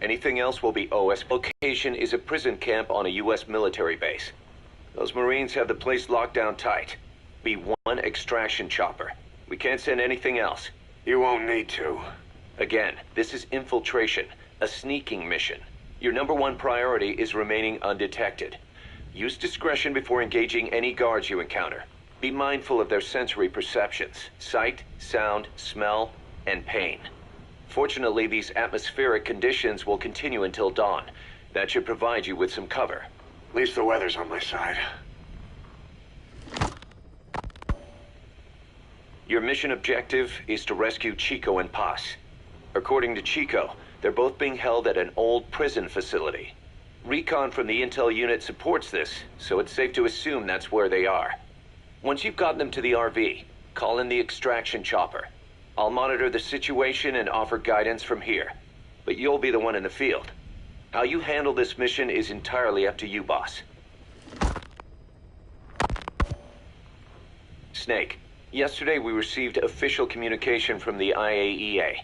Anything else will be OS. Location is a prison camp on a U.S. military base. Those Marines have the place locked down tight. Be one extraction chopper. We can't send anything else. You won't need to. Again, this is infiltration, a sneaking mission. Your #1 priority is remaining undetected. Use discretion before engaging any guards you encounter. Be mindful of their sensory perceptions: sight, sound, smell, and pain. Fortunately, these atmospheric conditions will continue until dawn. That should provide you with some cover. At least the weather's on my side. Your mission objective is to rescue Chico and Paz. According to Chico, they're both being held at an old prison facility. Recon from the intel unit supports this, so it's safe to assume that's where they are. Once you've gotten them to the RV, call in the extraction chopper. I'll monitor the situation and offer guidance from here, but you'll be the one in the field. How you handle this mission is entirely up to you, boss. Snake, yesterday we received official communication from the IAEA.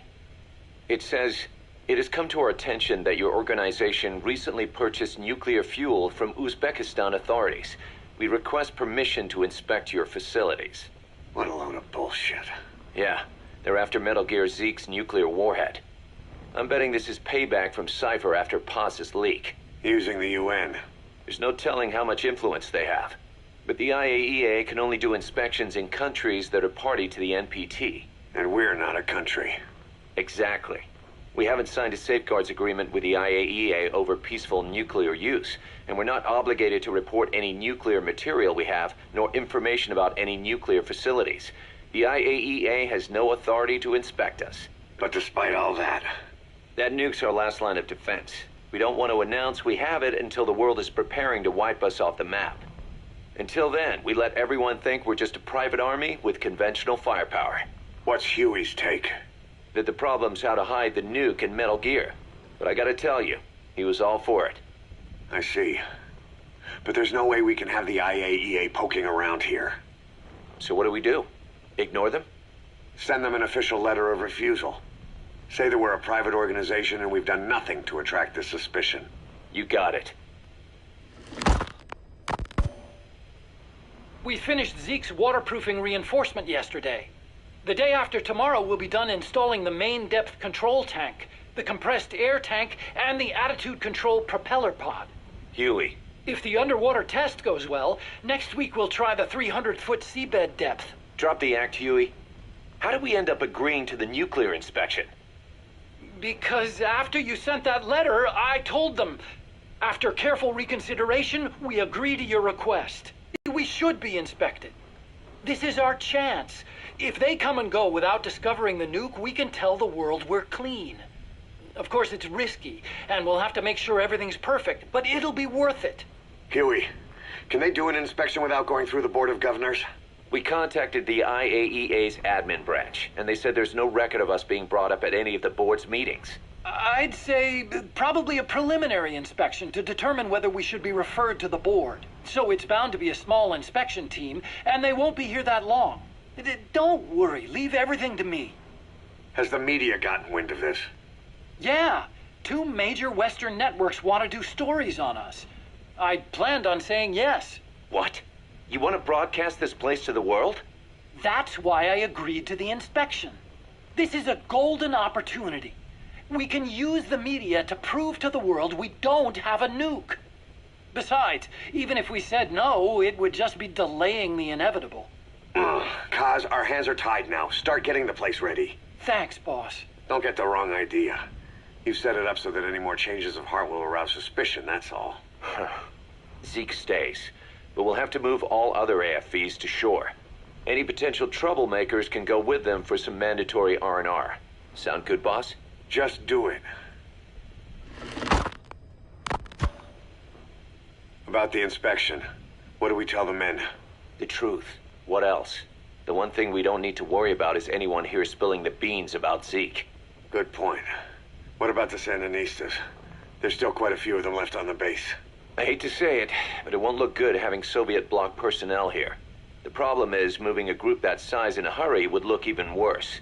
It says, "It has come to our attention that your organization recently purchased nuclear fuel from Uzbekistan authorities. We request permission to inspect your facilities." What a load of bullshit. Yeah, they're after Metal Gear Zeke's nuclear warhead. I'm betting this is payback from Cypher after Paz's leak. Using the UN. There's no telling how much influence they have. But the IAEA can only do inspections in countries that are party to the NPT. And we're not a country. Exactly. We haven't signed a safeguards agreement with the IAEA over peaceful nuclear use, and we're not obligated to report any nuclear material we have, nor information about any nuclear facilities. The IAEA has no authority to inspect us. But despite all that... That nuke's our last line of defense. We don't want to announce we have it until the world is preparing to wipe us off the map. Until then, we let everyone think we're just a private army with conventional firepower. What's Huey's take? That the problem's how to hide the nuke in Metal Gear. But I gotta tell you, he was all for it. I see. But there's no way we can have the IAEA poking around here. So what do? Ignore them? Send them an official letter of refusal. Say that we're a private organization and we've done nothing to attract this suspicion. You got it. We finished Zeke's waterproofing reinforcement yesterday. The day after tomorrow, we'll be done installing the main depth control tank, the compressed air tank, and the attitude control propeller pod. Huey. If the underwater test goes well, next week we'll try the 300-foot seabed depth. Drop the act, Huey. How did we end up agreeing to the nuclear inspection? Because after you sent that letter, I told them. After careful reconsideration, we agree to your request. We should be inspected. This is our chance. If they come and go without discovering the nuke, we can tell the world we're clean. Of course, it's risky, and we'll have to make sure everything's perfect, but it'll be worth it. Huey, can they do an inspection without going through the Board of Governors? We contacted the IAEA's admin branch, and they said there's no record of us being brought up at any of the board's meetings. I'd say probably a preliminary inspection to determine whether we should be referred to the board. So it's bound to be a small inspection team, and they won't be here that long. Don't worry, leave everything to me. Has the media gotten wind of this? Yeah, 2 major Western networks want to do stories on us. I planned on saying yes. What? You want to broadcast this place to the world? That's why I agreed to the inspection. This is a golden opportunity. We can use the media to prove to the world we don't have a nuke. Besides, even if we said no, it would just be delaying the inevitable. Kaz, our hands are tied now. Start getting the place ready. Thanks, boss. Don't get the wrong idea. You've set it up so that any more changes of heart will arouse suspicion, that's all. Zeke stays, but we'll have to move all other AFVs to shore. Any potential troublemakers can go with them for some mandatory R&R. Sound good, boss? Just do it. About the inspection, what do we tell the men? The truth. What else? The one thing we don't need to worry about is anyone here spilling the beans about Zeke. Good point. What about the Sandinistas? There's still quite a few of them left on the base. I hate to say it, but it won't look good having Soviet bloc personnel here. The problem is, moving a group that size in a hurry would look even worse.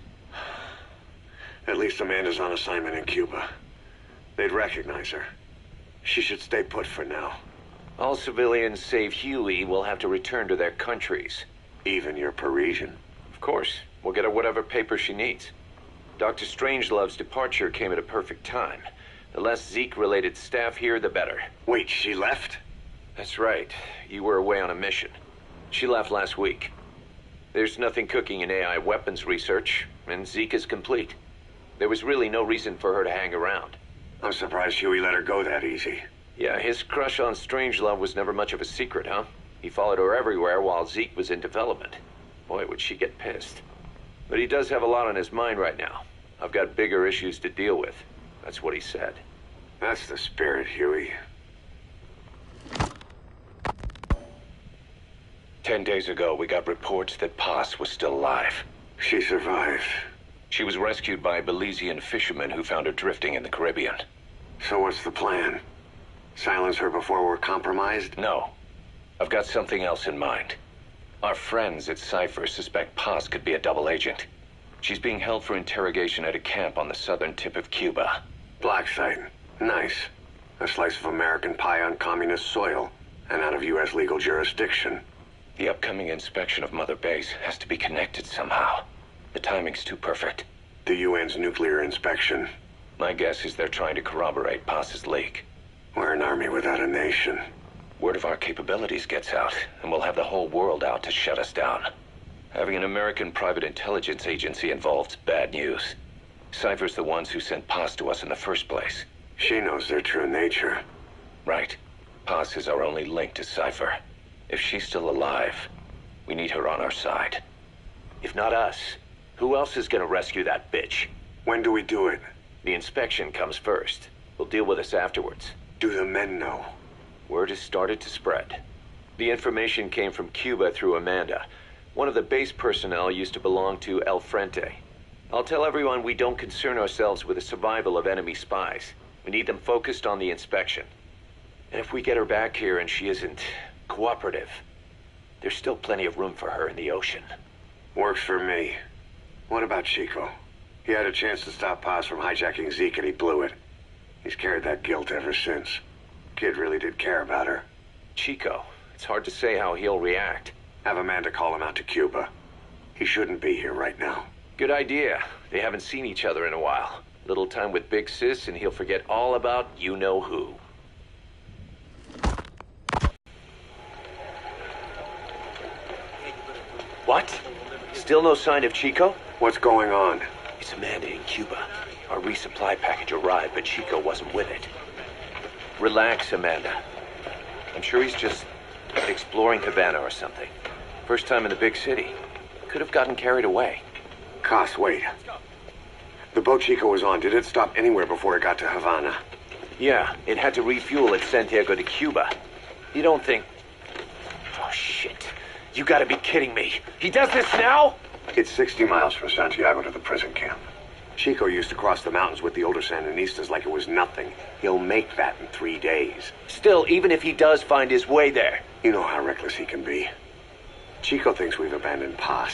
At least Amanda's on assignment in Cuba. They'd recognize her. She should stay put for now. All civilians save Huey will have to return to their countries. Even your Parisian? Of course. We'll get her whatever paper she needs. Dr. Strangelove's departure came at a perfect time. The less Zeke-related staff here, the better. Wait, she left? That's right. You were away on a mission. She left last week. There's nothing cooking in AI weapons research, and Zeke is complete. There was really no reason for her to hang around. I'm surprised Huey let her go that easy. Yeah, his crush on Strangelove was never much of a secret, huh? He followed her everywhere while Zeke was in development. Boy, would she get pissed. But he does have a lot on his mind right now. I've got bigger issues to deal with. That's what he said. That's the spirit, Huey. 10 days ago, we got reports that Paz was still alive. She survived. She was rescued by Belizean fishermen who found her drifting in the Caribbean. So what's the plan? Silence her before we're compromised? No. I've got something else in mind. Our friends at Cypher suspect Paz could be a double agent. She's being held for interrogation at a camp on the southern tip of Cuba. Black site. Nice. A slice of American pie on communist soil, and out of U.S. legal jurisdiction. The upcoming inspection of Mother Base has to be connected somehow. The timing's too perfect. The UN's nuclear inspection. My guess is they're trying to corroborate Paz's leak. We're an army without a nation. Word of our capabilities gets out, and we'll have the whole world out to shut us down. Having an American private intelligence agency involved's bad news. Cypher's the ones who sent Paz to us in the first place. She knows their true nature. Right. Paz is our only link to Cypher. If she's still alive, we need her on our side. If not us, who else is gonna rescue that bitch? When do we do it? The inspection comes first. We'll deal with us afterwards. Do the men know? Word has started to spread. The information came from Cuba through Amanda. One of the base personnel used to belong to El Frente. I'll tell everyone we don't concern ourselves with the survival of enemy spies. We need them focused on the inspection. And if we get her back here and she isn't cooperative, there's still plenty of room for her in the ocean. Works for me. What about Chico? He had a chance to stop Paz from hijacking Zeke and he blew it. He's carried that guilt ever since. Kid really did care about her. Chico, it's hard to say how he'll react. Have Amanda call him out to Cuba. He shouldn't be here right now. Good idea. They haven't seen each other in a while. Little time with Big Sis and he'll forget all about you-know-who. What? Still no sign of Chico? What's going on? It's Amanda in Cuba. Our resupply package arrived, but Chico wasn't with it. Relax, Amanda. I'm sure he's just exploring Havana or something. First time in the big city. Could have gotten carried away. Cos, wait. The boat Chico was on, did it stop anywhere before it got to Havana? Yeah, it had to refuel at Santiago de Cuba. You don't think... Oh, shit. You gotta be kidding me. He does this now? It's 60 miles from Santiago to the prison camp. Chico used to cross the mountains with the older Sandinistas like it was nothing. He'll make that in 3 days. Still, even if he does find his way there... You know how reckless he can be. Chico thinks we've abandoned Paz.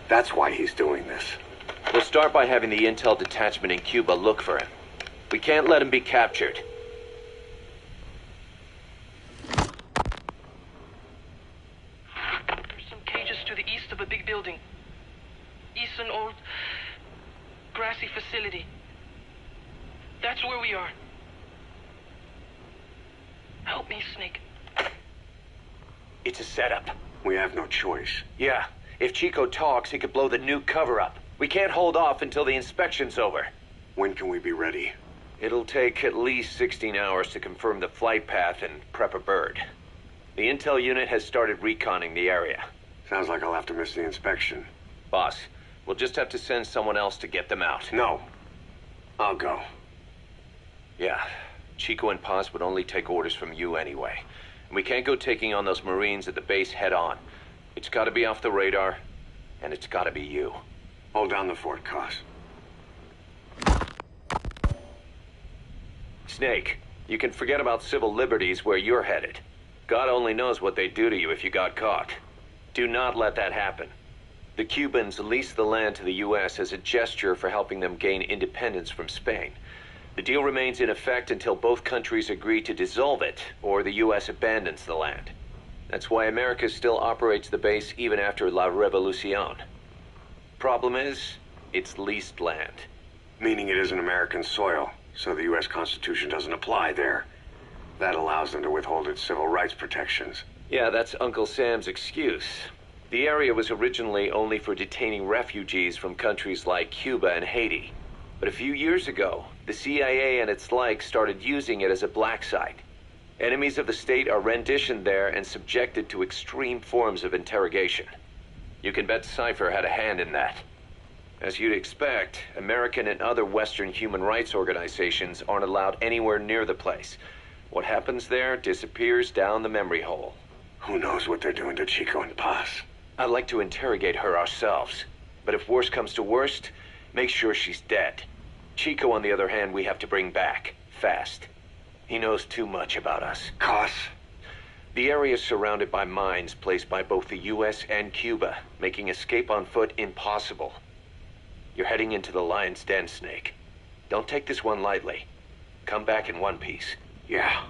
That's why he's doing this. We'll start by having the intel detachment in Cuba look for him. We can't let him be captured. There's some cages to the east of a big building. East an old grassy facility. That's where we are. Help me, Snake. It's a setup. We have no choice. Yeah, if Chico talks, he could blow the new cover up. We can't hold off until the inspection's over. When can we be ready? It'll take at least 16 hours to confirm the flight path and prep a bird. The intel unit has started reconning the area. Sounds like I'll have to miss the inspection. Boss, we'll just have to send someone else to get them out. No. I'll go. Yeah, Chico and Paz would only take orders from you anyway. And we can't go taking on those Marines at the base head on. It's gotta be off the radar, and it's gotta be you. Hold down the fort, Cos. Snake, you can forget about civil liberties where you're headed. God only knows what they'd do to you if you got caught. Do not let that happen. The Cubans leased the land to the U.S. as a gesture for helping them gain independence from Spain. The deal remains in effect until both countries agree to dissolve it, or the U.S. abandons the land. That's why America still operates the base even after La Revolucion. Problem is, it's leased land. Meaning it isn't American soil, so the U.S. Constitution doesn't apply there. That allows them to withhold its civil rights protections. Yeah, that's Uncle Sam's excuse. The area was originally only for detaining refugees from countries like Cuba and Haiti. But a few years ago, the CIA and its like started using it as a black site. Enemies of the state are renditioned there and subjected to extreme forms of interrogation. You can bet Cypher had a hand in that. As you'd expect, American and other Western human rights organizations aren't allowed anywhere near the place. What happens there disappears down the memory hole. Who knows what they're doing to Chico and Paz? I'd like to interrogate her ourselves. But if worst comes to worst, make sure she's dead. Chico, on the other hand, we have to bring back. Fast. He knows too much about us. Cos? The area is surrounded by mines placed by both the U.S. and Cuba, making escape on foot impossible. You're heading into the Lion's Den, Snake. Don't take this one lightly. Come back in one piece. Yeah.